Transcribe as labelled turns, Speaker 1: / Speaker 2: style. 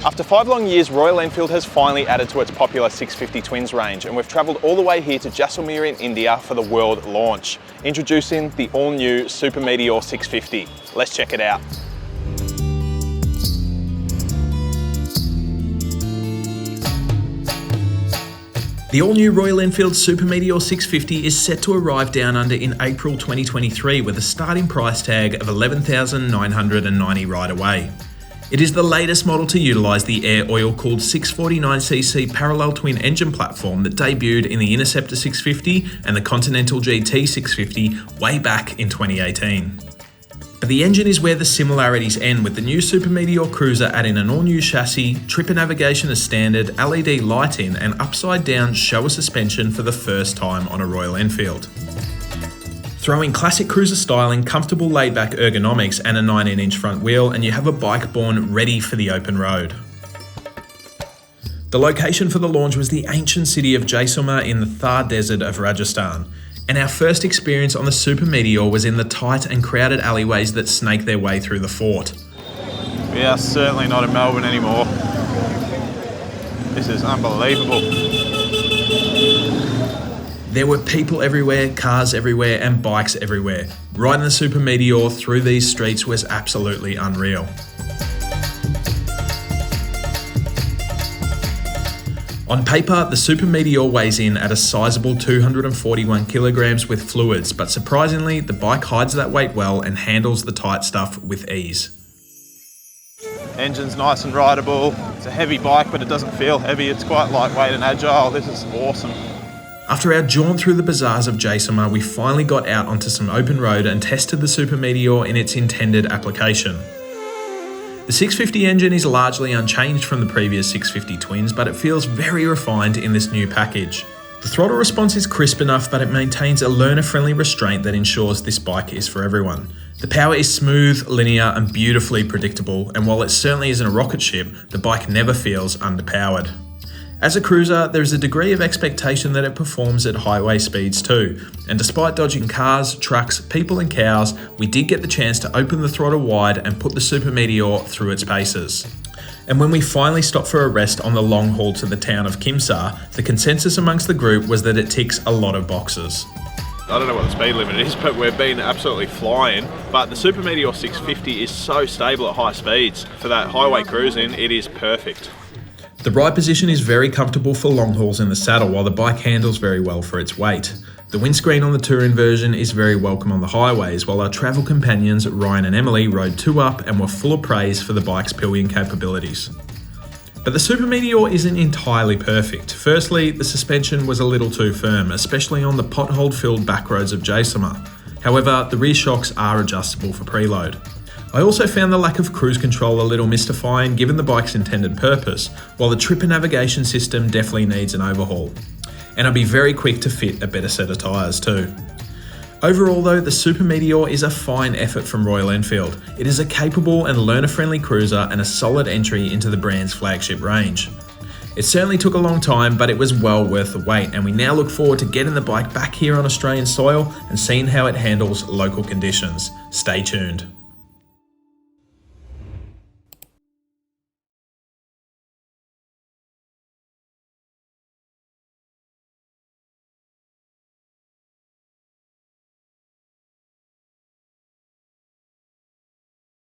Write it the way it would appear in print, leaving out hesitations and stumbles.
Speaker 1: After 5 long years, Royal Enfield has finally added to its popular 650 Twins range, and we've travelled all the way here to Jaisalmer in India for the world launch. Introducing the all-new Super Meteor 650. Let's check it out.
Speaker 2: The all-new Royal Enfield Super Meteor 650 is set to arrive down under in April 2023 with a starting price tag of $11,990 right away. It is the latest model to utilise the air oil-cooled 649cc parallel twin engine platform that debuted in the Interceptor 650 and the Continental GT 650 way back in 2018. But the engine is where the similarities end, with the new Super Meteor Cruiser adding an all-new chassis, tripper navigation as standard, LED lighting and upside-down shower suspension for the first time on a Royal Enfield. Throw in classic cruiser styling, comfortable laid-back ergonomics and a 19-inch front wheel and you have a bike born ready for the open road. The location for the launch was the ancient city of Jaisalmer in the Thar Desert of Rajasthan. And our first experience on the Super Meteor was in the tight and crowded alleyways that snake their way through the fort.
Speaker 1: We are certainly not in Melbourne anymore. This is unbelievable.
Speaker 2: There were people everywhere, cars everywhere and bikes everywhere. Riding the Super Meteor through these streets was absolutely unreal. On paper, the Super Meteor weighs in at a sizable 241 kilograms with fluids, but surprisingly, the bike hides that weight well and handles the tight stuff with ease.
Speaker 1: Engine's nice and rideable. It's a heavy bike, but it doesn't feel heavy. It's quite lightweight and agile. This is awesome.
Speaker 2: After our jaunt through the bazaars of Jaisalmer, we finally got out onto some open road and tested the Super Meteor in its intended application. The 650 engine is largely unchanged from the previous 650 Twins, but it feels very refined in this new package. The throttle response is crisp enough, but it maintains a learner-friendly restraint that ensures this bike is for everyone. The power is smooth, linear, and beautifully predictable, and while it certainly isn't a rocket ship, the bike never feels underpowered. As a cruiser, there is a degree of expectation that it performs at highway speeds too, and despite dodging cars, trucks, people and cows, we did get the chance to open the throttle wide and put the Super Meteor through its paces. And when we finally stopped for a rest on the long haul to the town of Khimsar, the consensus amongst the group was that it ticks a lot of boxes.
Speaker 1: I don't know what the speed limit is, but we've been absolutely flying. But the Super Meteor 650 is so stable at high speeds. For that highway cruising, it is perfect.
Speaker 2: The ride position is very comfortable for long hauls in the saddle, while the bike handles very well for its weight. The windscreen on the touring version is very welcome on the highways, while our travel companions Ryan and Emily rode 2 up and were full of praise for the bike's pillion capabilities. But the Super Meteor isn't entirely perfect. Firstly, the suspension was a little too firm, especially on the pothole-filled backroads of Jaisalmer. However, the rear shocks are adjustable for preload. I also found the lack of cruise control a little mystifying given the bike's intended purpose, while the tripper navigation system definitely needs an overhaul. And I'll be very quick to fit a better set of tyres too. Overall though, the Super Meteor is a fine effort from Royal Enfield. It is a capable and learner-friendly cruiser and a solid entry into the brand's flagship range. It certainly took a long time, but it was well worth the wait, and we now look forward to getting the bike back here on Australian soil and seeing how it handles local conditions. Stay tuned.